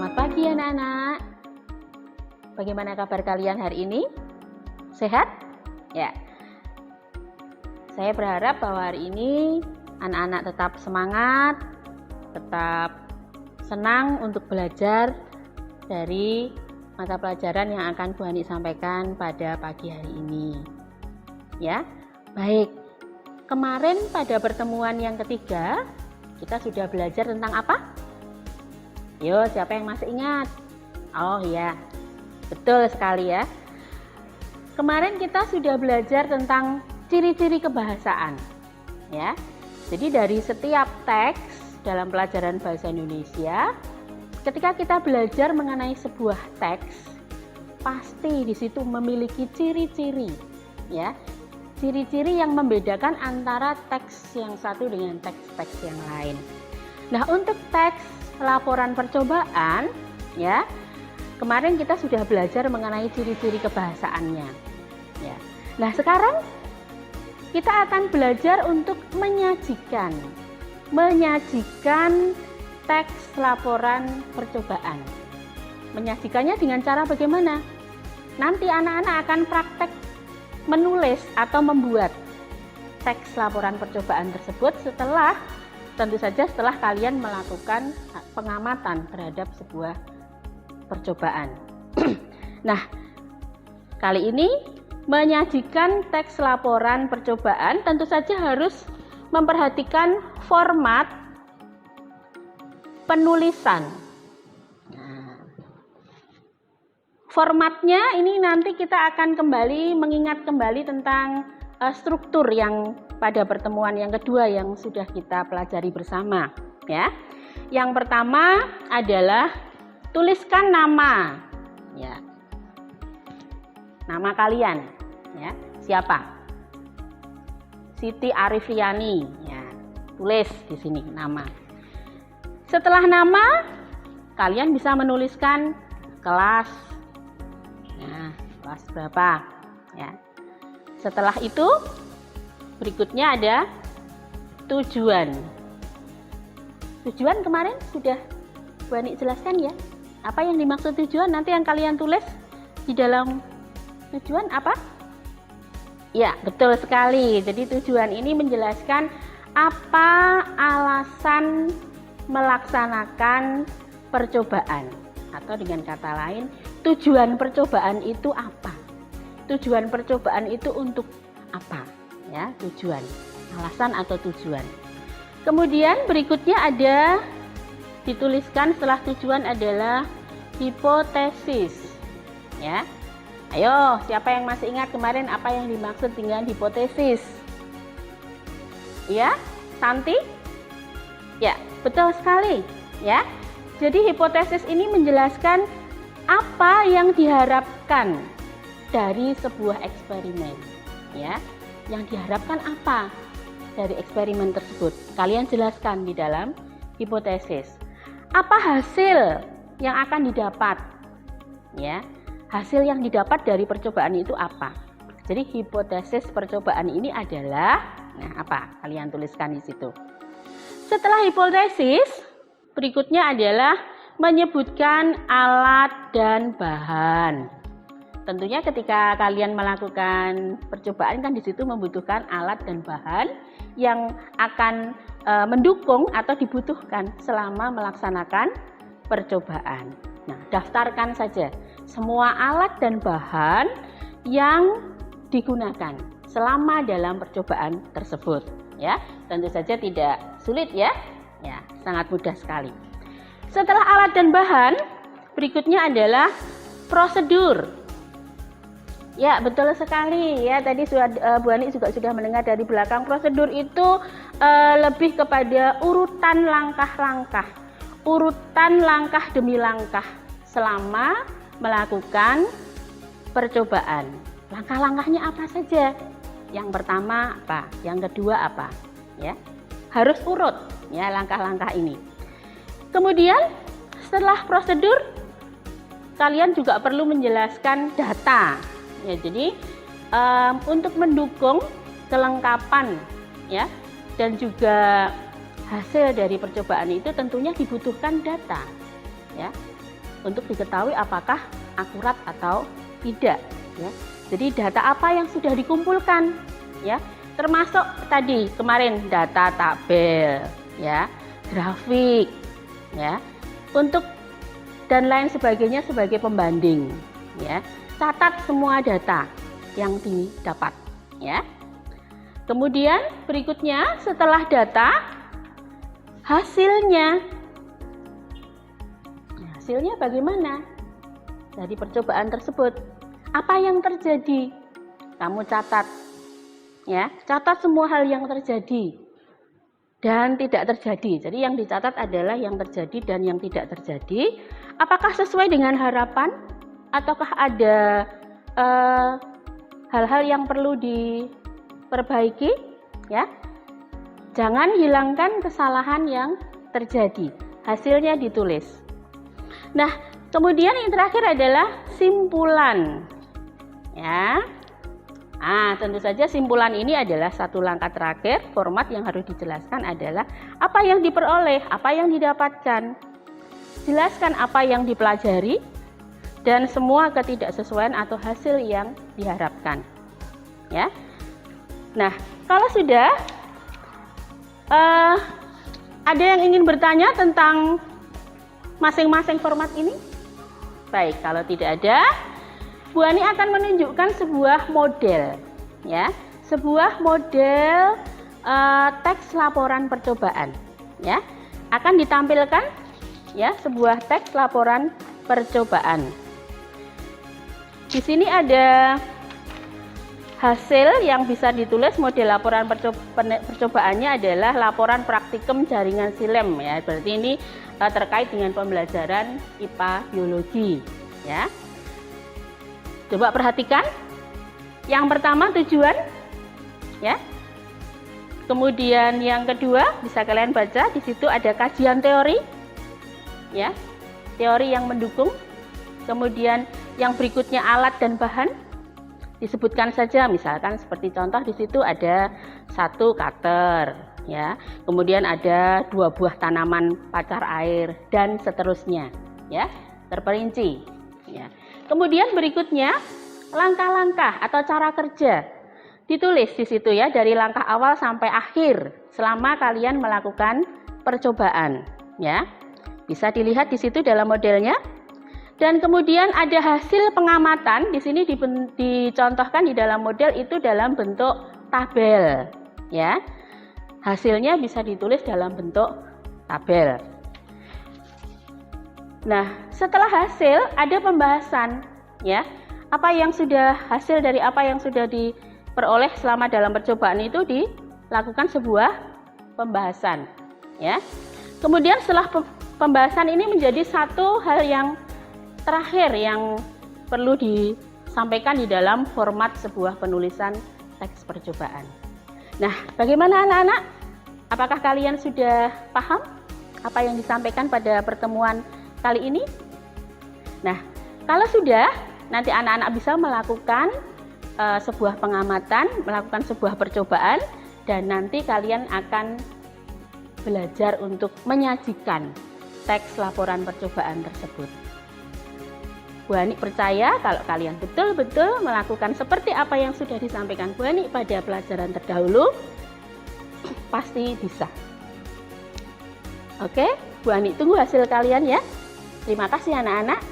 Selamat pagi anak-anak. Bagaimana kabar kalian hari ini? Sehat? Ya. Saya berharap bahwa hari ini anak-anak tetap semangat, tetap senang untuk belajar dari mata pelajaran yang akan Bu Hani sampaikan pada pagi hari ini. Ya. Baik. Kemarin pada pertemuan yang ketiga, kita sudah belajar tentang apa? Yo, siapa yang masih ingat? Oh iya, betul sekali ya. Kemarin kita sudah belajar tentang ciri-ciri kebahasaan. Ya, jadi dari setiap teks dalam pelajaran bahasa Indonesia, ketika kita belajar mengenai sebuah teks, pasti di situ memiliki ciri-ciri, ya, ciri-ciri yang membedakan antara teks yang satu dengan teks-teks yang lain. Nah, untuk teks laporan percobaan, ya, kemarin kita sudah belajar mengenai ciri-ciri kebahasaannya. Ya. Nah, sekarang kita akan belajar untuk menyajikan teks laporan percobaan. Menyajikannya dengan cara bagaimana? Nanti anak-anak akan praktek menulis atau membuat teks laporan percobaan tersebut tentu saja setelah kalian melakukan pengamatan terhadap sebuah percobaan. Nah, kali ini menyajikan teks laporan percobaan tentu saja harus memperhatikan format penulisan. Nah, formatnya ini nanti kita akan mengingat kembali tentang struktur yang pada pertemuan yang kedua yang sudah kita pelajari bersama, ya. Yang pertama adalah tuliskan nama, ya. Nama kalian, ya. Siapa? Siti Arifliani, ya. Tulis di sini nama. Setelah nama, kalian bisa menuliskan kelas. Nah, kelas berapa, ya. Setelah itu, berikutnya ada tujuan. Tujuan kemarin sudah Bu Ani jelaskan ya. Apa yang dimaksud tujuan? Nanti yang kalian tulis di dalam tujuan apa? Ya, betul sekali. Jadi tujuan ini menjelaskan apa alasan melaksanakan percobaan. Atau dengan kata lain, tujuan percobaan itu apa? Tujuan percobaan itu untuk apa? Ya, tujuan, alasan atau tujuan. Kemudian berikutnya ada dituliskan setelah tujuan adalah hipotesis. Ya. Ayo, siapa yang masih ingat kemarin apa yang dimaksud dengan hipotesis? Ya, Santi? Ya, betul sekali, ya. Jadi hipotesis ini menjelaskan apa yang diharapkan dari sebuah eksperimen, ya. Yang diharapkan apa dari eksperimen tersebut? Kalian jelaskan di dalam hipotesis. Apa hasil yang akan didapat? Ya, hasil yang didapat dari percobaan itu apa? Jadi hipotesis percobaan ini adalah, nah apa? Kalian tuliskan di situ. Setelah hipotesis, berikutnya adalah menyebutkan alat dan bahan. Tentunya ketika kalian melakukan percobaan kan di situ membutuhkan alat dan bahan yang akan mendukung atau dibutuhkan selama melaksanakan percobaan. Nah, daftarkan saja semua alat dan bahan yang digunakan selama dalam percobaan tersebut. Ya, tentu saja tidak sulit ya. Ya, sangat mudah sekali. Setelah alat dan bahan, berikutnya adalah prosedur. Ya, betul sekali ya. Tadi Bu Ani juga sudah mendengar dari belakang. Prosedur itu lebih kepada urutan langkah-langkah. Urutan langkah demi langkah selama melakukan percobaan. Langkah-langkahnya apa saja? Yang pertama apa? Yang kedua apa? Ya. Harus urut ya langkah-langkah ini. Kemudian setelah prosedur kalian juga perlu menjelaskan data. Ya, jadi untuk mendukung kelengkapan ya dan juga hasil dari percobaan itu tentunya dibutuhkan data ya. untuk diketahui apakah akurat atau tidak, ya. Jadi data apa yang sudah dikumpulkan, ya, termasuk tadi kemarin data tabel, ya, grafik, ya, untuk dan lain sebagainya sebagai pembanding, ya. Catat semua data yang didapat, ya. Kemudian berikutnya setelah data, hasilnya. Hasilnya bagaimana dari percobaan tersebut? Apa yang terjadi? Kamu catat, ya, catat semua hal yang terjadi dan tidak terjadi. Jadi yang dicatat adalah yang terjadi dan yang tidak terjadi. Apakah sesuai dengan harapan ataukah ada hal-hal yang perlu diperbaiki, ya? Jangan hilangkan kesalahan yang terjadi. Hasilnya ditulis. Nah, kemudian yang terakhir adalah simpulan. Ya. Nah, tentu saja simpulan ini adalah satu langkah terakhir. Format yang harus dijelaskan adalah apa yang diperoleh, apa yang didapatkan. Jelaskan apa yang dipelajari dan semua ketidaksesuaian atau hasil yang diharapkan. Ya. Nah, kalau sudah ada yang ingin bertanya tentang masing-masing format ini? Baik, kalau tidak ada, Bu Ani akan menunjukkan sebuah model, ya, sebuah model teks laporan percobaan, ya, akan ditampilkan, ya, sebuah teks laporan percobaan. Di sini ada hasil yang bisa ditulis. Model laporan percobaannya adalah laporan praktikum jaringan silem, ya, berarti ini terkait dengan pembelajaran IPA biologi, ya. Coba perhatikan. Yang pertama tujuan, ya. Kemudian yang kedua bisa kalian baca di situ ada kajian teori, ya, teori yang mendukung. Kemudian yang berikutnya alat dan bahan disebutkan saja, misalkan seperti contoh di situ ada 1 cutter, ya. Kemudian ada 2 buah tanaman pacar air dan seterusnya, ya, terperinci, ya. Kemudian berikutnya langkah-langkah atau cara kerja ditulis di situ, ya, dari langkah awal sampai akhir selama kalian melakukan percobaan, ya. Bisa dilihat di situ dalam modelnya. Dan kemudian ada hasil pengamatan di sini dicontohkan di dalam model itu dalam bentuk tabel, ya. Hasilnya bisa ditulis dalam bentuk tabel. Nah, setelah hasil ada pembahasan, ya. Apa yang sudah hasil dari apa yang sudah diperoleh selama dalam percobaan itu dilakukan sebuah pembahasan, ya. Kemudian setelah pembahasan ini menjadi satu hal yang terakhir yang perlu disampaikan di dalam format sebuah penulisan teks percobaan. Nah, bagaimana anak-anak? Apakah kalian sudah paham apa yang disampaikan pada pertemuan kali ini? Nah, kalau sudah, nanti anak-anak bisa melakukan sebuah pengamatan, melakukan sebuah percobaan, dan nanti kalian akan belajar untuk menyajikan teks laporan percobaan tersebut. Bu Ani percaya kalau kalian betul-betul melakukan seperti apa yang sudah disampaikan Bu Ani pada pelajaran terdahulu, pasti bisa. Oke, Bu Ani tunggu hasil kalian, ya. Terima kasih anak-anak.